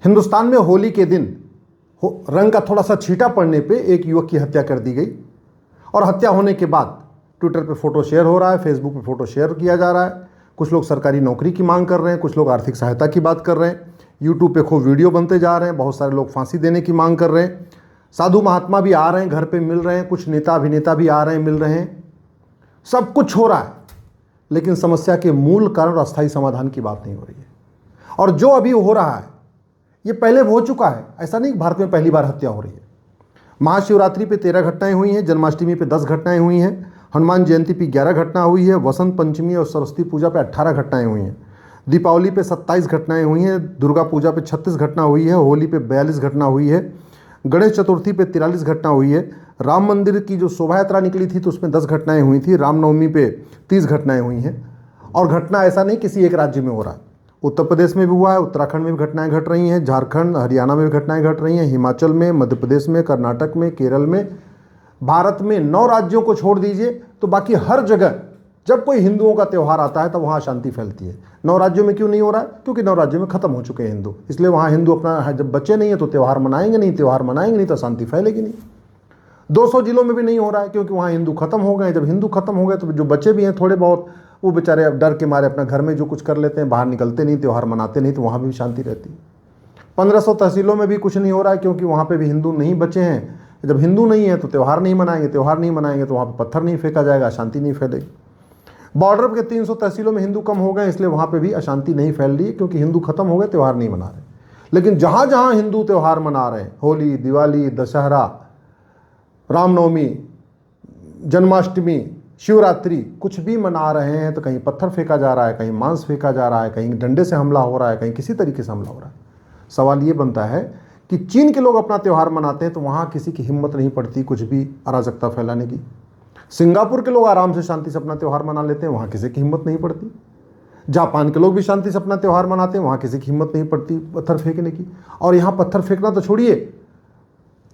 हिंदुस्तान में होली के दिन रंग का थोड़ा सा छींटा पड़ने पे एक युवक की हत्या कर दी गई और हत्या होने के बाद ट्विटर पे फोटो शेयर हो रहा है, फेसबुक पे फोटो शेयर किया जा रहा है। कुछ लोग सरकारी नौकरी की मांग कर रहे हैं, कुछ लोग आर्थिक सहायता की बात कर रहे हैं, यूट्यूब पे खूब वीडियो बनते जा रहे हैं, बहुत सारे लोग फांसी देने की मांग कर रहे हैं, साधु महात्मा भी आ रहे हैं घर पे मिल रहे हैं, कुछ नेता अभिनेता भी आ रहे हैं मिल रहे हैं, सब कुछ हो रहा है, लेकिन समस्या के मूल कारण और अस्थायी समाधान की बात नहीं हो रही है। और जो अभी हो रहा है ये पहले हो चुका है, ऐसा नहीं भारत में पहली बार हत्या हो रही है। महाशिवरात्रि पे 13 घटनाएं हुई हैं, जन्माष्टमी पे 10 घटनाएं हुई हैं, हनुमान जयंती पे 11 घटना हुई है, वसंत पंचमी और सरस्वती पूजा पे 18 घटनाएं हुई हैं, दीपावली पे 27 घटनाएं हुई हैं, दुर्गा पूजा पे 36 घटना हुई है, होली पे 42 घटना हुई है, गणेश चतुर्थी पे 43 घटना हुई है, राम मंदिर की जो शोभा यात्रा निकली थी तो उसमें 10 घटनाएं हुई थी, रामनवमी पे 30 घटनाएं हुई हैं। और घटना ऐसा नहीं किसी एक राज्य में हो रहा है, उत्तर प्रदेश में भी हुआ है, उत्तराखंड में भी घटनाएं घट रही हैं, झारखंड हरियाणा में भी घटनाएं घट रही हैं, हिमाचल में, मध्य प्रदेश में, कर्नाटक में, केरल में। भारत में 9 राज्यों को छोड़ दीजिए तो बाकी हर जगह जब कोई हिंदुओं का त्यौहार आता है तो वहाँ अशांति फैलती है। 9 राज्यों में क्यों नहीं हो रहा है? क्योंकि 9 राज्यों में खत्म हो चुके हैं हिंदू, इसलिए वहाँ हिंदू अपना जब बचे नहीं है तो त्यौहार मनाएंगे नहीं, त्यौहार मनाएंगे नहीं तो अशांति फैलेगी नहीं। 200 जिलों में भी नहीं हो रहा है क्योंकि वहाँ हिंदू खत्म हो गए। जब हिंदू खत्म हो गए तो जो बचे भी हैं थोड़े बहुत, वो बेचारे अब डर के मारे अपना घर में जो कुछ कर लेते हैं, बाहर निकलते नहीं, त्यौहार मनाते नहीं, तो वहाँ भी शांति रहती है। 1500 तहसीलों में भी कुछ नहीं हो रहा है क्योंकि वहाँ पे भी हिंदू नहीं बचे हैं। जब हिंदू नहीं है तो त्यौहार नहीं मनाएंगे, त्यौहार नहीं मनाएंगे तो वहाँ पे पत्थर नहीं फेंका जाएगा, अशांति नहीं फैलेगी। बॉर्डर के 300 तहसीलों में हिंदू कम हो गए, इसलिए वहाँ पे भी अशांति नहीं फैल रही है क्योंकि हिंदू खत्म हो गए, त्यौहार नहीं मना रहे। लेकिन जहाँ जहाँ हिंदू त्यौहार मना रहे हैं, होली, दिवाली, दशहरा, रामनवमी, जन्माष्टमी, शिवरात्रि, कुछ भी मना रहे हैं तो कहीं पत्थर फेंका जा रहा है, कहीं मांस फेंका जा रहा है, कहीं डंडे से हमला हो रहा है, कहीं किसी तरीके से हमला हो रहा है। सवाल ये बनता है कि चीन के लोग अपना त्यौहार मनाते हैं तो वहाँ किसी की हिम्मत नहीं पड़ती कुछ भी अराजकता फैलाने की। सिंगापुर के लोग आराम से शांति से अपना त्यौहार मना लेते हैं, वहाँ किसी की हिम्मत नहीं पड़ती। जापान के लोग भी शांति से अपना त्यौहार मनाते हैं, वहाँ किसी की हिम्मत नहीं पड़ती पत्थर फेंकने की। और यहाँ पत्थर फेंकना तो छोड़िए,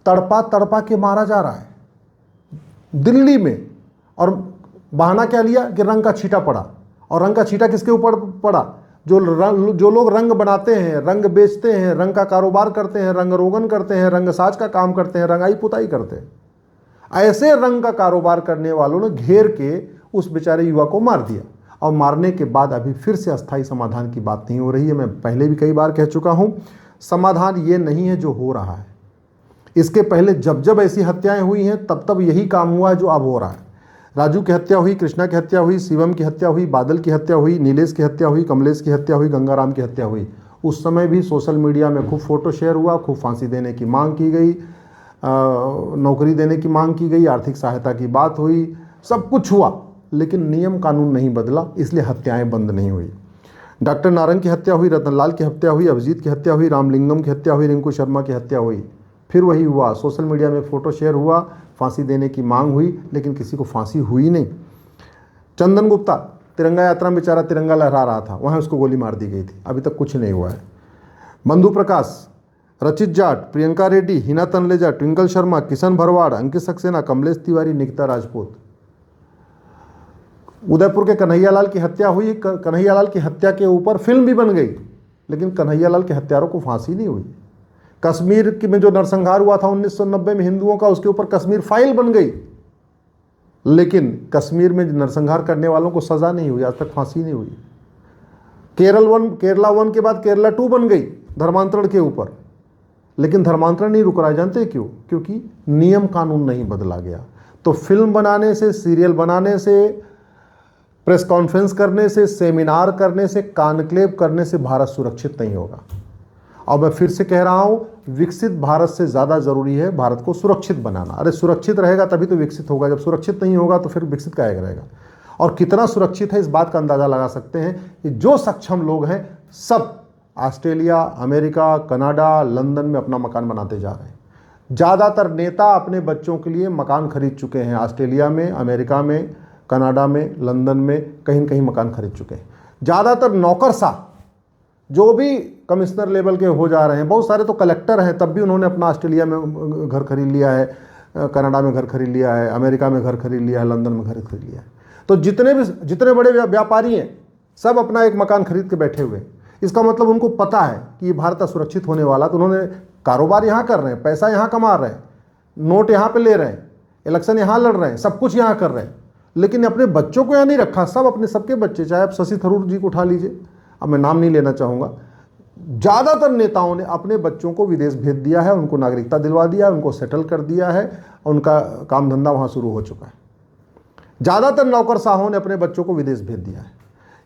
तड़पा तड़पा के मारा जा रहा है दिल्ली में। और बहाना क्या लिया कि रंग का छींटा पड़ा। और रंग का छींटा किसके ऊपर पड़ा? जो लोग रंग बनाते हैं, रंग बेचते हैं, रंग का कारोबार करते हैं, रंग रोगन करते हैं, रंग साज का काम करते हैं, रंगाई पुताई करते हैं, ऐसे रंग का कारोबार करने वालों ने घेर के उस बेचारे युवा को मार दिया। और मारने के बाद अभी फिर से अस्थायी समाधान की बात नहीं हो रही है। मैं पहले भी कई बार कह चुका हूं, समाधान ये नहीं है जो हो रहा है। इसके पहले जब जब ऐसी हत्याएं हुई हैं तब तब यही काम हुआ है जो अब हो रहा है। राजू की हत्या हुई, कृष्णा की हत्या हुई, शिवम की हत्या हुई, बादल की हत्या हुई, नीलेश की हत्या हुई, कमलेश की हत्या हुई, गंगाराम की हत्या हुई। उस समय भी सोशल मीडिया में खूब फोटो शेयर हुआ, खूब फांसी देने की मांग की गई, नौकरी देने की मांग की गई, आर्थिक सहायता की बात हुई, सब कुछ हुआ, लेकिन नियम कानून नहीं बदला, इसलिए हत्याएं बंद नहीं हुई। डॉक्टर नारंग की हत्या हुई, रतनलाल की हत्या हुई, अभिजीत की हत्या हुई, रामलिंगम की हत्या हुई, रिंकू शर्मा की हत्या हुई। फिर वही हुआ, सोशल मीडिया में फ़ोटो शेयर हुआ, फांसी देने की मांग हुई, लेकिन किसी को फांसी हुई नहीं। चंदन गुप्ता तिरंगा यात्रा में बेचारा तिरंगा लहरा रहा था, वहाँ उसको गोली मार दी गई थी, अभी तक कुछ नहीं हुआ है। बंधु प्रकाश, रचित जाट, प्रियंका रेड्डी, हिना तनलेजा, ट्विंकल शर्मा, किशन भरवाड़, अंकित सक्सेना, कमलेश तिवारी, निकिता राजपूत। उदयपुर के कन्हैयालाल की हत्या हुई, कन्हैयालाल की हत्या के ऊपर फिल्म भी बन गई, लेकिन कन्हैयालाल के हत्यारों को फांसी नहीं हुई। कश्मीर में जो नरसंहार हुआ था 1990 में हिंदुओं का, उसके ऊपर कश्मीर फाइल बन गई, लेकिन कश्मीर में नरसंहार करने वालों को सजा नहीं हुई, आज तक फांसी नहीं हुई। केरला 1 के बाद केरला 2 बन गई धर्मांतरण के ऊपर, लेकिन धर्मांतरण नहीं रुक रहा है। जानते क्यों? क्योंकि नियम कानून नहीं बदला गया। तो फिल्म बनाने से, सीरियल बनाने से, प्रेस कॉन्फ्रेंस करने से, सेमिनार करने से, कॉन्क्लेव करने से भारत सुरक्षित नहीं होगा। और मैं फिर से कह रहा हूं, विकसित भारत से ज़्यादा ज़रूरी है भारत को सुरक्षित बनाना। अरे सुरक्षित रहेगा तभी तो विकसित होगा, जब सुरक्षित नहीं होगा तो फिर विकसित कैसे रहेगा। और कितना सुरक्षित है इस बात का अंदाज़ा लगा सकते हैं कि जो सक्षम लोग हैं सब ऑस्ट्रेलिया, अमेरिका, कनाडा, लंदन में अपना मकान बनाते जा रहे हैं। ज़्यादातर नेता अपने बच्चों के लिए मकान खरीद चुके हैं, ऑस्ट्रेलिया में, अमेरिका में, कनाडा में, लंदन में कहीं न कहीं मकान खरीद चुके हैं। ज़्यादातर नौकरशाह जो भी कमिश्नर लेवल के हो जा रहे हैं, बहुत सारे तो कलेक्टर हैं, तब भी उन्होंने अपना ऑस्ट्रेलिया में घर खरीद लिया है, कनाडा में घर खरीद लिया है, अमेरिका में घर खरीद लिया है, लंदन में घर खरीद लिया है। तो जितने बड़े व्यापारी हैं सब अपना एक मकान खरीद के बैठे हुए हैं। इसका मतलब उनको पता है कि ये भारत असुरक्षित होने वाला, तो उन्होंने कारोबार यहाँ कर रहे हैं, पैसा यहाँ कमा रहे हैं, नोट यहाँ पे ले रहे हैं, इलेक्शन यहाँ लड़ रहे हैं, सब कुछ यहाँ कर रहे हैं, लेकिन अपने बच्चों को यहाँ नहीं रखा। सब अपने सबके बच्चे, चाहे आप शशि थरूर जी को उठा लीजिए, अब मैं नाम नहीं लेना चाहूँगा, ज़्यादातर नेताओं ने अपने बच्चों को विदेश भेज दिया है, उनको नागरिकता दिलवा दिया है, उनको सेटल कर दिया है, उनका काम धंधा वहाँ शुरू हो चुका है। ज़्यादातर नौकरशाहों ने अपने बच्चों को विदेश भेज दिया है।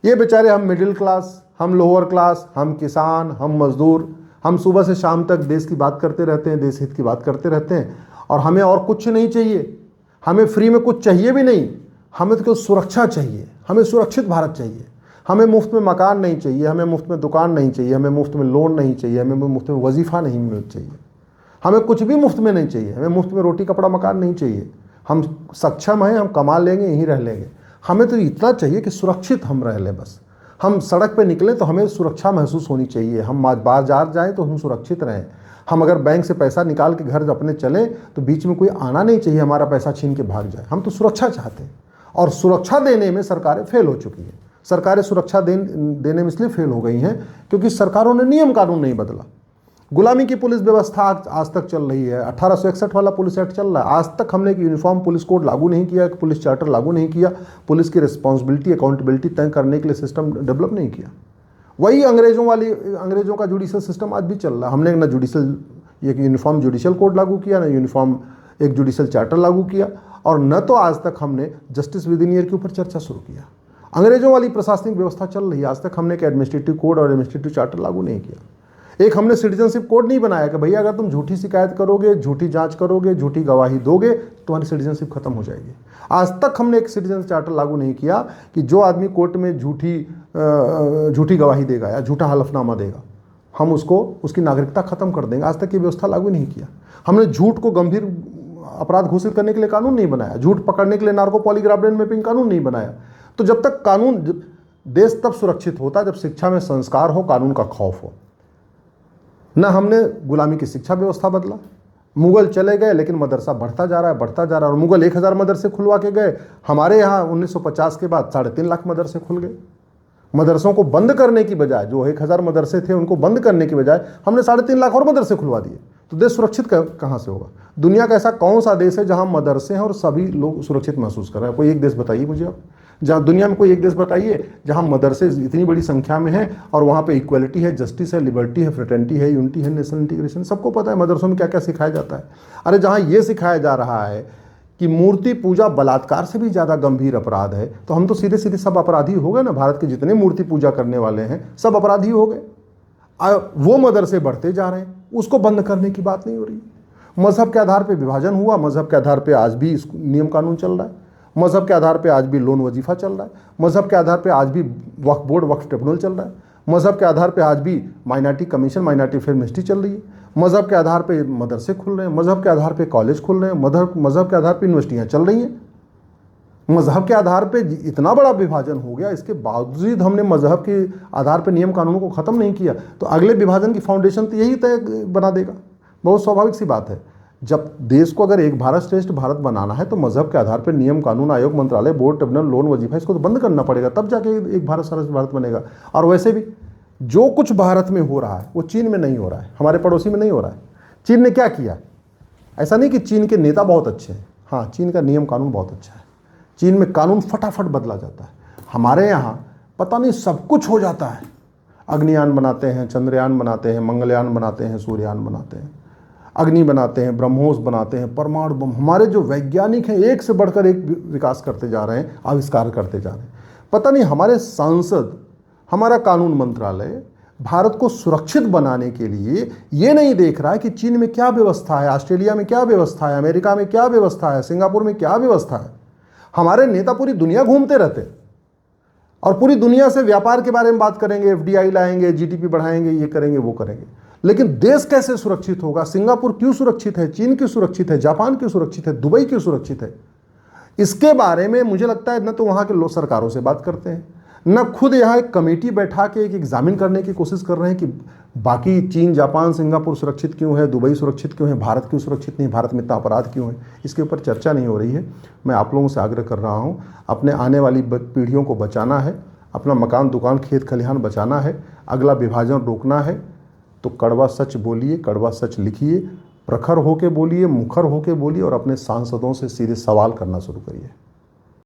ये बेचारे, हम मिडिल क्लास, हम लोअर क्लास, हम किसान, हम मजदूर, हम सुबह से शाम तक देश की बात करते रहते हैं, देश हित की बात करते रहते हैं, और हमें और कुछ नहीं चाहिए, हमें फ्री में कुछ चाहिए भी नहीं, हमें तो सुरक्षा चाहिए, हमें सुरक्षित भारत चाहिए, हमें मुफ्त में मकान नहीं चाहिए, हमें मुफ्त में दुकान नहीं चाहिए, हमें मुफ्त में लोन नहीं चाहिए, हमें मुफ्त में वजीफ़ा नहीं मिल चाहिए, हमें कुछ भी मुफ्त में नहीं चाहिए, हमें मुफ्त में रोटी कपड़ा मकान नहीं चाहिए। हम सक्षम हैं, हम कमा लेंगे, यहीं रह लेंगे। हमें तो इतना चाहिए कि सुरक्षित हम रह लें बस। हम सड़क पे निकलें तो हमें सुरक्षा महसूस होनी चाहिए, हम बाजार जाएँ तो हम सुरक्षित रहें। हम अगर बैंक से पैसा निकाल के घर अपने चलें तो बीच में कोई आना नहीं चाहिए हमारा पैसा छीन के भाग जाए। हम तो सुरक्षा चाहते हैं, और सुरक्षा देने में सरकारें फेल हो चुकी हैं। सरकारें सुरक्षा देने में इसलिए फेल हो गई हैं क्योंकि सरकारों ने नियम कानून नहीं बदला। गुलामी की पुलिस व्यवस्था आज तक चल रही है, 1861 वाला पुलिस एक्ट चल रहा है। आज तक हमने एक यूनिफॉर्म पुलिस कोड लागू नहीं किया, पुलिस चार्टर लागू नहीं किया, पुलिस की रिस्पॉन्सिबिलिटी अकाउंटेबिलिटी तय करने के लिए सिस्टम डेवलप नहीं किया। वही अंग्रेजों का जुडिशल सिस्टम आज भी चल रहा है। हमने ना एक यूनिफॉर्म जुडिशल कोड लागू किया, ना यूनिफॉर्म एक जुडिशल चार्टर लागू किया, और न तो आज तक हमने जस्टिस विद इन ईयर के ऊपर चर्चा शुरू किया। अंग्रेजों वाली प्रशासनिक व्यवस्था चल रही है, आज तक हमने एक एडमिनिस्ट्रेटिव कोड और एडमिनिस्ट्रेटिव चार्टर लागू नहीं किया। एक हमने सिटीजनशिप कोड नहीं बनाया कि भैया अगर तुम झूठी शिकायत करोगे, झूठी जांच करोगे, झूठी गवाही दोगे, तुम्हारी सिटीजनशिप खत्म हो जाएगी। आज तक हमने एक सिटीजन चार्टर लागू नहीं किया कि जो आदमी कोर्ट में झूठी गवाही देगा या झूठा हलफनामा देगा, हम उसकी नागरिकता खत्म कर देंगे। आज तक ये व्यवस्था लागू नहीं किया। हमने झूठ को गंभीर अपराध घोषित करने के लिए कानून नहीं बनाया, झूठ पकड़ने के लिए नार्को पॉलीग्राफ ब्रेन मैपिंग कानून नहीं बनाया। तो जब तक कानून, देश तब सुरक्षित होता जब शिक्षा में संस्कार हो, कानून का खौफ हो। न हमने गुलामी की शिक्षा व्यवस्था बदला। मुगल चले गए लेकिन मदरसा बढ़ता जा रहा है, और मुगल 1000 मदरसे खुलवा के गए। हमारे यहाँ 1950 के बाद 3.5 लाख मदरसे खुल गए। मदरसों को बंद करने की बजाय, जो 1000 मदरसे थे उनको बंद करने की बजाय हमने 3.5 लाख और मदरसे खुलवा दिए। तो देश सुरक्षित कहाँ से होगा? दुनिया का ऐसा कौन सा देश है जहाँ मदरसे हैं और सभी लोग सुरक्षित महसूस कर रहे हैं? कोई एक देश बताइए मुझे आप, जहाँ दुनिया में कोई एक देश बताइए जहाँ मदरसे इतनी बड़ी संख्या में हैं और वहाँ पे इक्वलिटी है, जस्टिस है, लिबर्टी है, फ्रेटर्निटी है, यूनिटी है, नेशनल इंटीग्रेशन। सबको पता है मदरसों में क्या क्या सिखाया जाता है। अरे जहाँ ये सिखाया जा रहा है कि मूर्ति पूजा बलात्कार से भी ज़्यादा गंभीर अपराध है, तो हम तो सीधे सीधे सब अपराधी हो गए ना। भारत के जितने मूर्ति पूजा करने वाले हैं सब अपराधी हो गए। वो मदरसे बढ़ते जा रहे हैं, उसको बंद करने की बात नहीं हो रही। मजहब के आधार पर विभाजन हुआ, मजहब के आधार पर आज भी नियम कानून चल रहा है, मजहब के आधार पे आज भी लोन वजीफ़ा चल रहा है, मजहब के आधार पे आज भी वक्फ बोर्ड वक्फ ट्रिब्यूनल चल रहा है, मजहब के आधार पे आज भी minority commission, minority affair ministry चल रही है, मजहब के आधार पे मदरसे खुल रहे हैं, मजहब के आधार पे कॉलेज खुल रहे हैं, मजहब के आधार पे यूनिवर्सिटियाँ चल रही हैं। मजहब के आधार पे इतना बड़ा विभाजन हो गया, इसके बावजूद हमने मजहब के आधार पर नियम कानूनों को ख़त्म नहीं किया, तो अगले विभाजन की फाउंडेशन तो यही तय बना देगा। बहुत स्वाभाविक सी बात है। जब देश को अगर एक भारत श्रेष्ठ भारत बनाना है तो मजहब के आधार पर नियम कानून, आयोग, मंत्रालय, बोर्ड, ट्रिब्यूनल, लोन वजीफा, इसको तो बंद करना पड़ेगा, तब जाके एक भारत श्रेष्ठ भारत बनेगा। और वैसे भी जो कुछ भारत में हो रहा है वो चीन में नहीं हो रहा है, हमारे पड़ोसी में नहीं हो रहा है। चीन ने क्या किया? ऐसा नहीं कि चीन के नेता बहुत अच्छे हैं, हाँ, चीन का नियम कानून बहुत अच्छा है। चीन में कानून फटाफट बदला जाता है। हमारे यहाँ पता नहीं सब कुछ हो जाता है। अग्नियान बनाते हैं, चंद्रयान बनाते हैं, मंगलयान बनाते हैं, सूर्ययान बनाते हैं, अग्नि बनाते हैं, ब्रह्मोस बनाते हैं, परमाणु बम। हमारे जो वैज्ञानिक हैं एक से बढ़कर एक विकास करते जा रहे हैं, आविष्कार करते जा रहे हैं। पता नहीं हमारे सांसद, हमारा कानून मंत्रालय भारत को सुरक्षित बनाने के लिए ये नहीं देख रहा है कि चीन में क्या व्यवस्था है, ऑस्ट्रेलिया में क्या व्यवस्था है, अमेरिका में क्या व्यवस्था है, सिंगापुर में क्या व्यवस्था है। हमारे नेता पूरी दुनिया घूमते रहते हैं और पूरी दुनिया से व्यापार के बारे में बात करेंगे, FDI लाएंगे, GDP बढ़ाएंगे, ये करेंगे, वो करेंगे। लेकिन देश कैसे सुरक्षित होगा? सिंगापुर क्यों सुरक्षित है? चीन क्यों सुरक्षित है? जापान क्यों सुरक्षित है? दुबई क्यों सुरक्षित है? इसके बारे में मुझे लगता है न तो वहाँ के लोग सरकारों से बात करते हैं, न खुद यहाँ एक कमेटी बैठा के एक एग्जामिन करने की कोशिश कर रहे हैं कि बाकी चीन, जापान, सिंगापुर सुरक्षित क्यों है, दुबई सुरक्षित क्यों है, भारत क्यों सुरक्षित नहीं, भारत में इतना अपराध क्यों है। इसके ऊपर चर्चा नहीं हो रही है। मैं आप लोगों से आग्रह कर रहा हूँ, अपने आने वाली पीढ़ियों को बचाना है, अपना मकान, दुकान, खेत खलिहान बचाना है, अगला विभाजन रोकना है तो कड़वा सच बोलिए, कड़वा सच लिखिए, प्रखर होके बोलिए, मुखर होके बोलिए और अपने सांसदों से सीधे सवाल करना शुरू करिए।